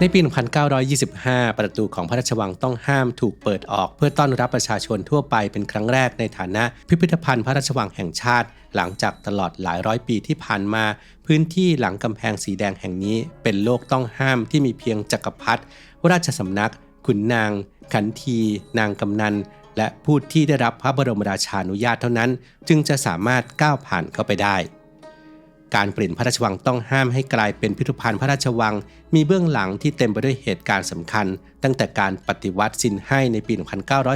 ในปี 1925 ประตูของพระราชวังต้องห้ามถูกเปิดออกเพื่อต้อนรับประชาชนทั่วไปเป็นครั้งแรกในฐานะพิพิธภัณฑ์พระราชวังแห่งชาติหลังจากตลอดหลายร้อยปีที่ผ่านมาพื้นที่หลังกำแพงสีแดงแห่งนี้เป็นโลกต้องห้ามที่มีเพียงจักรพรรดิราชสำนักขุนนางขันทีนางกำนันและผู้ที่ได้รับพระบรมราชานุญาตเท่านั้นจึงจะสามารถก้าวผ่านเข้าไปได้การเปลี่ยนพระราชวังต้องห้ามให้กลายเป็นพิพิธภัณฑ์พระราชวังมีเบื้องหลังที่เต็มไปด้วยเหตุการณ์สำคัญตั้งแต่การปฏิวัติซินไห่ในปี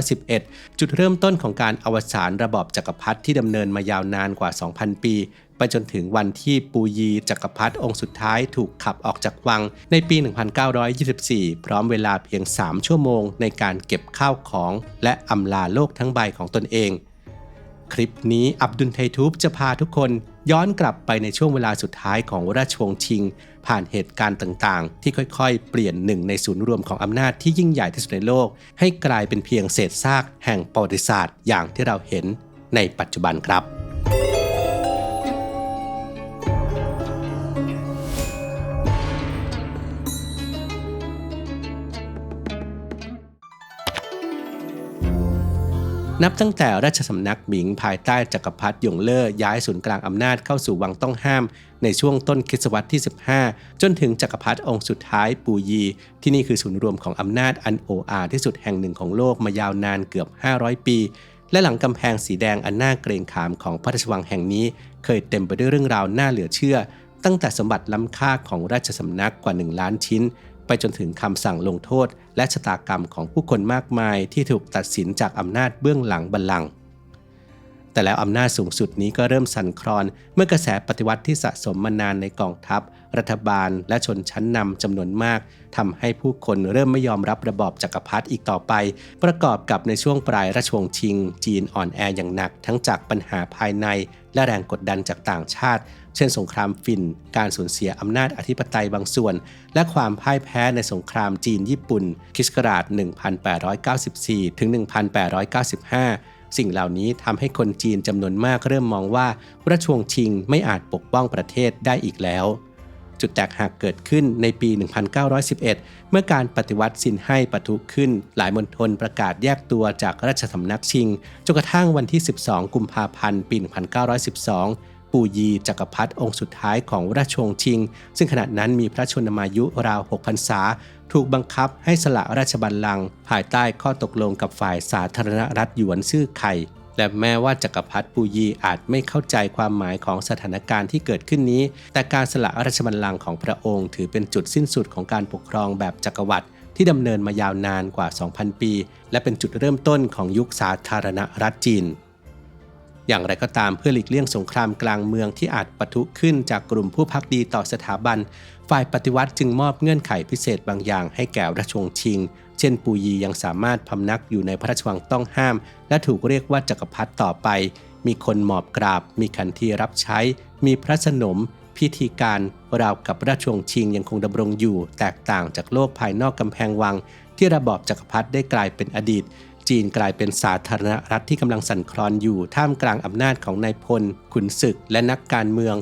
1911 จุดเริ่มต้นของการอวสานระบอบจักรพรรดิที่ดำเนินมายาวนานกว่า 2,000 ปีไปจนถึงวันที่ปูยีจักรพรรดิองค์สุดท้ายถูกขับออกจากวังในปี 1924 พร้อมเวลาเพียง 3 ชั่วโมงในการเก็บข้าวของและอำลาโลกทั้งใบของตนเองคลิปนี้อับดุลไททูบจะพาทุกคนย้อนกลับไปในช่วงเวลาสุดท้ายของราชวงศ์ชิงผ่านเหตุการณ์ต่างๆที่ค่อยๆเปลี่ยนหนึ่งในศูนย์รวมของอำนาจที่ยิ่งใหญ่ที่สุดในโลกให้กลายเป็นเพียงเศษซากแห่งประวัติศาสตร์อย่างที่เราเห็นในปัจจุบันครับนับตั้งแต่ราชสำนักหมิงภายใต้จักรพรรดิหยงเล่อย้ายศูนย์กลางอำนาจเข้าสู่วังต้องห้ามในช่วงต้นคริสตศตวรรษที่ 15 จนถึงจักรพรรดิองค์สุดท้ายปูยีที่นี่คือศูนย์รวมของอำนาจอันโอ้อาที่สุดแห่งหนึ่งของโลกมายาวนานเกือบ 500 ปีและหลังกำแพงสีแดงอันน่าเกรงขามของพระราชวังแห่งนี้เคยเต็มไปด้วยเรื่องราวน่าเหลือเชื่อตั้งแต่สมบัติล้ำค่าของราชสำนักกว่า 1 ล้านชิ้นไปจนถึงคำสั่งลงโทษและชะตากรรมของผู้คนมากมายที่ถูกตัดสินจากอำนาจเบื้องหลังบัลลังก์แต่แล้วอำนาจสูงสุดนี้ก็เริ่มสั่นคลอนเมื่อกระแสปฏิวัติที่สะสมมานานในกองทัพรัฐบาลและชนชั้นนำจำนวนมากทำให้ผู้คนเริ่มไม่ยอมรับระบอบจักรพรรดิอีกต่อไปประกอบกับในช่วงปลายราชวงศ์ชิงจีนอ่อนแออย่างหนักทั้งจากปัญหาภายในและแรงกดดันจากต่างชาติเช่นสงครามฟินการสูญเสียอำนาจอธิปไตยบางส่วนและความพ่ายแพ้ในสงครามจีนญี่ปุ่นค.ศ. 1894 ถึง 1895 สิ่งเหล่านี้ทำให้คนจีนจำนวนมากเริ่มมองว่าราชวงศ์ชิงไม่อาจปกป้องประเทศได้อีกแล้วจุดแตกหักเกิดขึ้นในปี 1911 เมื่อการปฏิวัติซินไห่ปะทุขึ้นหลายมณฑลประกาศแยกตัวจากราชสำนักชิงจนกระทั่งวันที่ 12 กุมภาพันธ์ ปี 1912 ปูยีจักรพรรดิองค์สุดท้ายของราชวงศ์ชิงซึ่งขณะนั้นมีพระชนมายุราว 6 พรรษาถูกบังคับให้สละราชบัลลังก์ภายใต้ข้อตกลงกับฝ่ายสาธารณรัฐหยวนซื่อไข่และแม้ว่าจักรพรรดิปูยีอาจไม่เข้าใจความหมายของสถานการณ์ที่เกิดขึ้นนี้แต่การสละราชบัลลังก์ของพระองค์ถือเป็นจุดสิ้นสุดของการปกครองแบบจักรวรรดิที่ดำเนินมายาวนานกว่า 2,000 ปีและเป็นจุดเริ่มต้นของยุคสาธารณรัฐจีนอย่างไรก็ตามเพื่อหลีกเลี่ยงสงครามกลางเมืองที่อาจปะทุขึ้นจากกลุ่มผู้ภักดีต่อสถาบันฝ่ายปฏิวัติจึงมอบเงื่อนไขพิเศษบางอย่างให้แก่ราชวงศ์ชิงเช่นปูยียังสามารถพำนักอยู่ในพระราชวังต้องห้ามและถูกเรียกว่าจักรพรรดิต่อไปมีคนหมอบกราบมีขันทีรับใช้มีพระสนมพิธีการราวกับราชวงศ์ชิงยังคงดำรงอยู่แตกต่างจากโลกภายนอกกำแพงวังที่ระบอบจักรพรรดิได้กลายเป็นอดีตจีนกลายเป็นสาธารณรัฐที่กำลังสั่นคลอนอยู่ท่ามกลางอำนาจของนายพลขุนศึกและนักการเมือง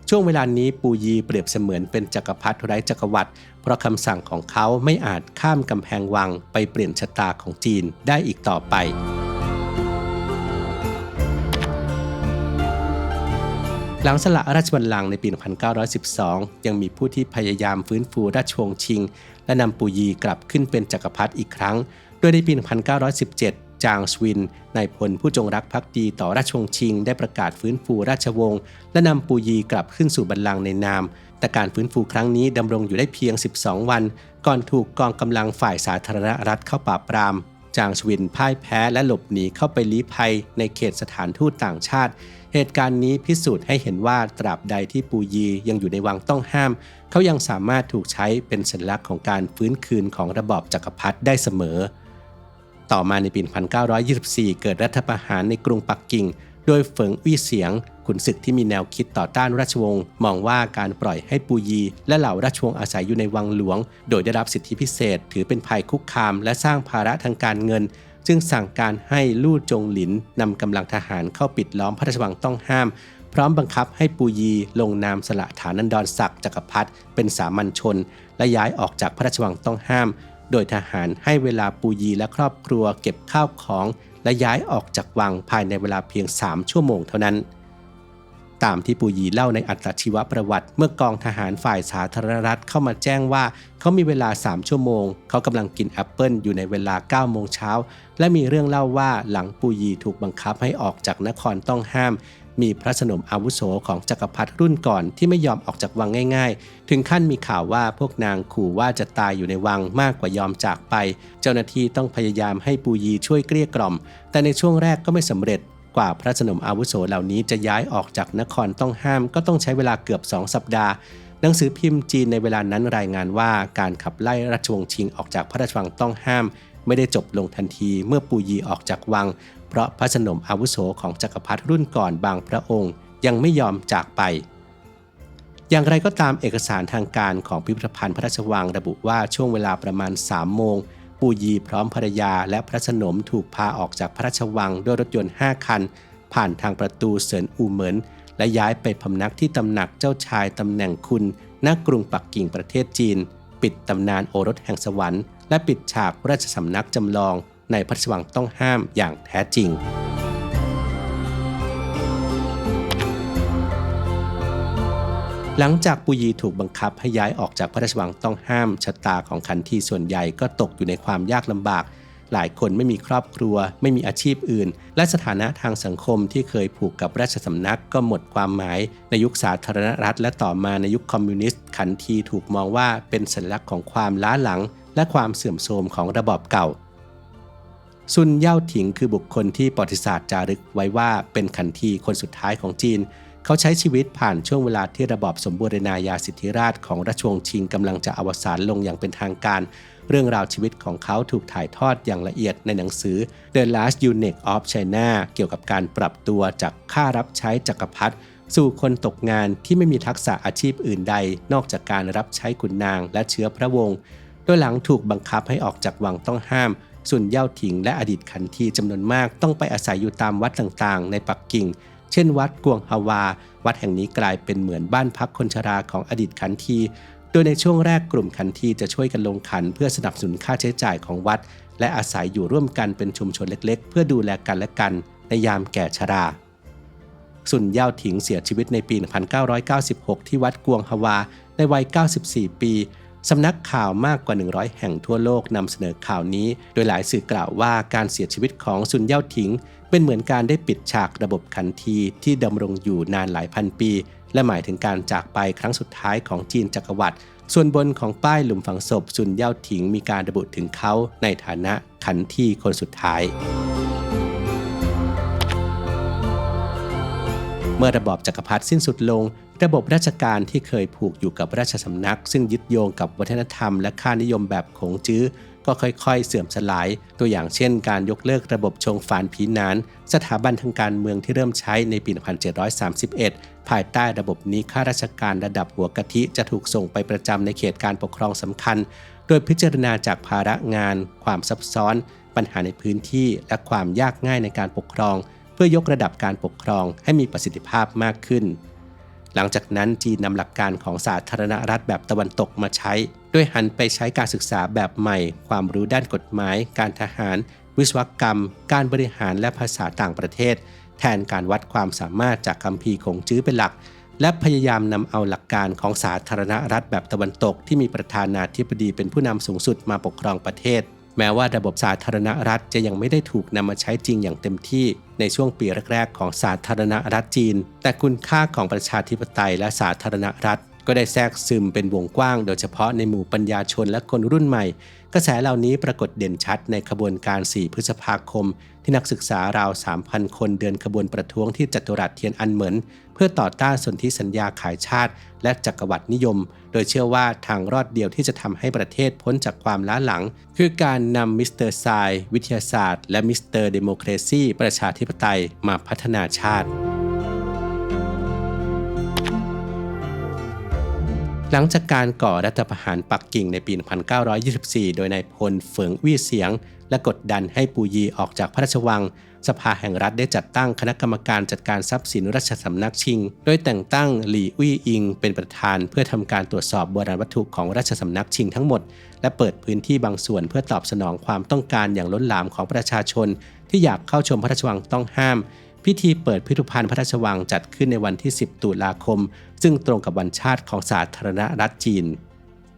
ช่วงเวลานี้ปูยีเปรียบเสมือนเป็นจักรพรรดิไร้จักรวรรดิเพราะคำสั่งของเขาไม่อาจข้ามกำแพงวังไปเปลี่ยนชะตาของจีนได้อีกต่อไปหลังสละราชบัลลังก์ในปี 1912 ยังมีผู้ที่พยายามฟื้นฟูราชวงศ์ชิงและนำปูยีกลับขึ้นเป็นจักรพรรดิอีกครั้งโดยในปี 1917 จางชวินนายพลผู้จงรักภักดีต่อราชวงศ์ชิงได้ประกาศฟื้นฟูราชวงศ์และนำปูยีกลับขึ้นสู่บัลลังก์ในนามแต่การฟื้นฟูครั้งนี้ดำรงอยู่ได้เพียง 12 วันก่อนถูกกองกำลังฝ่ายสาธารณรัฐเข้าปราบปรามจางชวินพ่ายแพ้และหลบหนีเข้าไปลี้ภัยในเขตสถานทูตต่างชาติเหตุการณ์นี้พิสูจน์ให้เห็นว่าตราบใดที่ปูยียังอยู่ในวังต้องห้ามเขายังสามารถถูกใช้เป็นสัญลักษณ์ของการฟื้นคืนของระบอบจักรพรรดิได้เสมอต่อมาในปี 1924 เกิดรัฐประหารในกรุงปักกิ่งโดยเฟิงอี้เสียงขุนศึกที่มีแนวคิดต่อต้านราชวงศ์มองว่าการปล่อยให้ปูยีและเหล่าราชวงศ์อาศัยอยู่ในวังหลวงโดยได้รับสิทธิพิเศษถือเป็นภัยคุกคามและสร้างภาระทางการเงินจึงสั่งการให้ลู่จงหลินนำกำลังทหารเข้าปิดล้อมพระราชวังต้องห้าม พร้อมบังคับให้ปูยีลงนามสละฐานันดรศักดิ์จักรพรรดิเป็นสามัญชนและย้ายออกจากพระราชวังต้องห้ามโดยทหารให้เวลาปูยีและครอบครัวเก็บข้าวของและย้ายออกจากวังภายในเวลาเพียง3 ชั่วโมงเท่านั้นตามที่ปูยีเล่าในอัตชีวประวัติเมื่อกองทหารฝ่ายสาธารณรัฐเข้ามาแจ้งว่าเขามีเวลา3 ชั่วโมงเขากำลังกินแอปเปิลอยู่ในเวลา 9 โมงเช้าและมีเรื่องเล่าว่าหลังปูยีถูกบังคับให้ออกจากนครต้องห้ามมีพระสนมอาวุโสของจักรพรรดิรุ่นก่อนที่ไม่ยอมออกจากวังง่ายๆถึงขั้นมีข่าวว่าพวกนางขู่ว่าจะตายอยู่ในวังมากกว่ายอมจากไปเจ้าหน้าที่ต้องพยายามให้ปูยีช่วยเกลี้ยกล่อมแต่ในช่วงแรกก็ไม่สำเร็จกว่าพระสนมอาวุโสเหล่านี้จะย้ายออกจากนครต้องห้ามก็ต้องใช้เวลาเกือบ2 สัปดาห์หนังสือพิมพ์จีนในเวลานั้นรายงานว่าการขับไล่ราชวงศ์ชิงออกจากพระราชวังต้องห้ามไม่ได้จบลงทันทีเมื่อปูยีออกจากวังเพราะพระสนมอาวุโสของจักรพรรดิรุ่นก่อนบางพระองค์ยังไม่ยอมจากไปอย่างไรก็ตามเอกสารทางการของพิพิธภัณฑ์พระราชวังระบุว่าช่วงเวลาประมาณ3 โมงปูยีพร้อมภรรยาและพระสนมถูกพาออกจากพระราชวังด้วยรถยนต์5 คันผ่านทางประตูเซินอูเหมินและย้ายไปพำนักที่ตำหนักเจ้าชายตำแหน่งคุณณกรุงปักกิ่งประเทศจีนปิดตำนานโอรสแห่งสวรรค์และปิดฉากราชสำนักจำลองในพระราชวังต้องห้ามอย่างแท้จริงหลังจากปูยีถูกบังคับให้ย้ายออกจากพระราชวังต้องห้ามชะตาของขันทีส่วนใหญ่ก็ตกอยู่ในความยากลำบากหลายคนไม่มีครอบครัวไม่มีอาชีพอื่นและสถานะทางสังคมที่เคยผูกกับราชสำนักก็หมดความหมายในยุคสาธารณรัฐและต่อมาในยุคคอมมิวนิสต์ขันทีถูกมองว่าเป็นสัญลักษณ์ของความล้าหลังและความเสื่อมโทรมของระบอบเก่าซุนเย่าถิงคือบุคคลที่ประวัติศาสตร์จารึกไว้ว่าเป็นขันทีคนสุดท้ายของจีนเขาใช้ชีวิตผ่านช่วงเวลาที่ระบอบสมบูรณาญาสิทธิราชของราชวงศ์ชิงกำลังจะอวสานลงอย่างเป็นทางการเรื่องราวชีวิตของเขาถูกถ่ายทอดอย่างละเอียดในหนังสือ The Last Eunuch of China เกี่ยวกับการปรับตัวจากข้ารับใช้จักรพรรดิสู่คนตกงานที่ไม่มีทักษะอาชีพอื่นใดนอกจากการรับใช้ขุนนางและเชื้อพระวงศ์โดยหลังถูกบังคับให้ออกจากวังต้องห้ามซุนเย่าถิงและอดีตขันทีจำนวนมากต้องไปอาศัยอยู่ตามวัดต่างๆในปักกิ่งเช่นวัดกวงฮาวาวัดแห่งนี้กลายเป็นเหมือนบ้านพักคนชราของอดีตขันทีโดยในช่วงแรกกลุ่มขันทีจะช่วยกันลงขันเพื่อสนับสนุนค่าใช้จ่ายของวัดและอาศัยอยู่ร่วมกันเป็นชุมชนเล็กๆเพื่อดูแลกันและกันในยามแก่ชราซุนเย่าถิงเสียชีวิตในปี 1996 ที่วัดกวงฮาวาในวัย 94 ปีสำนักข่าวมากกว่า 100 แห่งทั่วโลกนำเสนอข่าวนี้โดยหลายสื่อกล่าวว่าการเสียชีวิตของซุนเย่าถิงเป็นเหมือนการได้ปิดฉากระบบขันทีที่ดำรงอยู่นานหลายพันปีและหมายถึงการจากไปครั้งสุดท้ายของจีนจักรวรรดิส่วนบนของป้ายหลุมฝังศพซุนเย่าถิงมีการระบุถึงเขาในฐานะขันทีคนสุดท้ายเมื่อระบอบจักรพรรดิสิ้นสุดลงระบบราชการที่เคยผูกอยู่กับราชสำนักซึ่งยึดโยงกับวัฒนธรรมและค่านิยมแบบขงจื้อก็ค่อยๆเสื่อมสลายตัวอย่างเช่นการยกเลิกระบบชงฝานผีหนานสถาบันทางการเมืองที่เริ่มใช้ในปี 1731 ภายใต้ระบบนี้ข้าราชการระดับหัวกะทิจะถูกส่งไปประจำในเขตการปกครองสำคัญโดยพิจารณาจากภาระงานความซับซ้อนปัญหาในพื้นที่และความยากง่ายในการปกครองเพื่อยกระดับการปกครองให้มีประสิทธิภาพมากขึ้นหลังจากนั้นจีนนำหลักการของสาธารณรัฐแบบตะวันตกมาใช้โดยหันไปใช้การศึกษาแบบใหม่ความรู้ด้านกฎหมายการทหารวิศวกรรมการบริหารและภาษาต่างประเทศแทนการวัดความสามารถจากคัมภีร์ขงจื้อเป็นหลักและพยายามนำเอาหลักการของสาธารณรัฐแบบตะวันตกที่มีประธานาธิบดีเป็นผู้นำสูงสุดมาปกครองประเทศแม้ว่าระบบสาธารณรัฐจะยังไม่ได้ถูกนำมาใช้จริงอย่างเต็มที่ในช่วงปีแรกๆของสาธารณรัฐจีนแต่คุณค่าของประชาธิปไตยและสาธารณรัฐก็ได้แทรกซึมเป็นวงกว้างโดยเฉพาะในหมู่ปัญญาชนและคนรุ่นใหม่กระแสเหล่านี้ปรากฏเด่นชัดในขบวนการ 4 พฤษภาคมที่นักศึกษาราว 3,000 คนเดินขบวนประท้วงที่จัตุรัสเทียนอันเหมินเพื่อต่อต้านสนธิสัญญาขายชาติและจักรวรรดินิยมโดยเชื่อว่าทางรอดเดียวที่จะทำให้ประเทศพ้นจากความล้าหลังคือการนำมิสเตอร์ไซน์วิทยาศาสตร์และมิสเตอร์เดโมแครซีประชาธิปไตยมาพัฒนาชาติ หลังจากการก่อรัฐประหารปักกิ่งในปี 1924 โดยนายพลเฟิงวี่เสียงและกดดันให้ปูยีออกจากพระราชวังสภาแห่งรัฐได้จัดตั้งคณะกรรมการจัดการทรัพย์สินราชสำนักชิงโดยแต่งตั้งหลี่อี้อิงเป็นประธานเพื่อทำการตรวจสอบโบราณวัตถุของราชสำนักชิงทั้งหมดและเปิดพื้นที่บางส่วนเพื่อตอบสนองความต้องการอย่างล้นหลามของประชาชนที่อยากเข้าชมพระราชวังต้องห้ามพิธีเปิดพิพิธภัณฑ์พระราชวังจัดขึ้นในวันที่ 10 ตุลาคมซึ่งตรงกับวันชาติของสาธารณรัฐจีน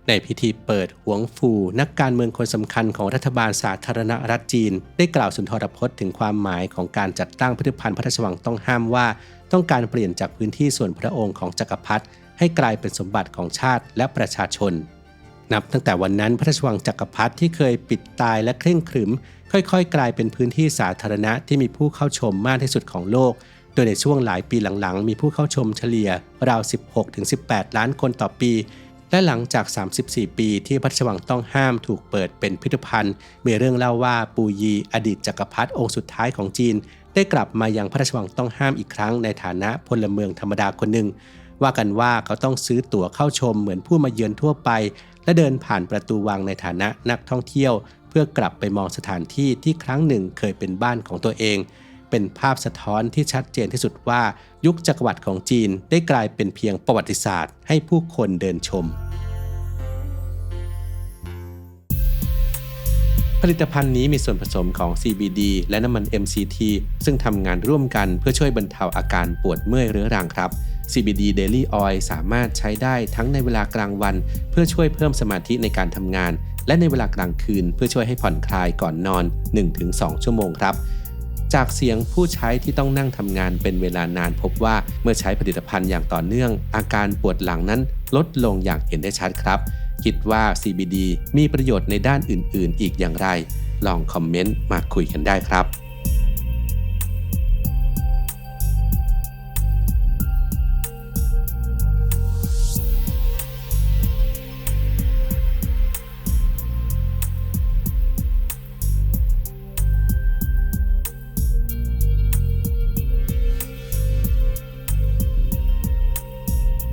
ในพิธีเปิดหวงฟูนักการเมืองคนสำคัญของรัฐบาลสาธารณรัฐจีนได้กล่าวสุนทรพจน์ถึงความหมายของการจัดตั้งพิพิธภัณฑ์พระราชวังต้องห้ามว่าต้องการเปลี่ยนจากพื้นที่ส่วนพระองค์ของจักรพรรดิให้กลายเป็นสมบัติของชาติและประชาชนนับตั้งแต่วันนั้นพระราชวังจักรพรรดิที่เคยปิดตายและเคร่งขรึมค่อยๆกลายเป็นพื้นที่สาธารณะที่มีผู้เข้าชมมากที่สุดของโลกโดยในช่วงหลายปีหลังๆมีผู้เข้าชมเฉลี่ยราว 16-18 ล้านคนต่อปีและหลังจาก 34 ปีที่พระราชวังต้องห้ามถูกเปิดเป็นพิพิธภัณฑ์มีเรื่องเล่าว่าปูยีอดีตจักรพรรดิองค์สุดท้ายของจีนได้กลับมายังพระราชวังต้องห้ามอีกครั้งในฐานะพลเมืองธรรมดาคนหนึ่งว่ากันว่าเขาต้องซื้อตั๋วเข้าชมเหมือนผู้มาเยือนทั่วไปและเดินผ่านประตูวังในฐานะนักท่องเที่ยวเพื่อกลับไปมองสถานที่ที่ครั้งหนึ่งเคยเป็นบ้านของตัวเองเป็นภาพสะท้อนที่ชัดเจนที่สุดว่ายุคจักรวรรดิของจีนได้กลายเป็นเพียงประวัติศาสตร์ให้ผู้คนเดินชมผลิตภัณฑ์นี้มีส่วนผสมของ CBD และน้ำมัน MCT ซึ่งทำงานร่วมกันเพื่อช่วยบรรเทาอาการปวดเมื่อยเรื้อรังครับ CBD Daily Oil สามารถใช้ได้ทั้งในเวลากลางวันเพื่อช่วยเพิ่มสมาธิในการทำงานและในเวลากลางคืนเพื่อช่วยให้ผ่อนคลายก่อนนอน 1-2 ชั่วโมงครับจากเสียงผู้ใช้ที่ต้องนั่งทำงานเป็นเวลานานพบว่าเมื่อใช้ผลิตภัณฑ์อย่างต่อเนื่องอาการปวดหลังนั้นลดลงอย่างเห็นได้ชัดครับคิดว่า CBD มีประโยชน์ในด้านอื่นๆอีกอย่างไรลองคอมเมนต์มาคุยกันได้ครับ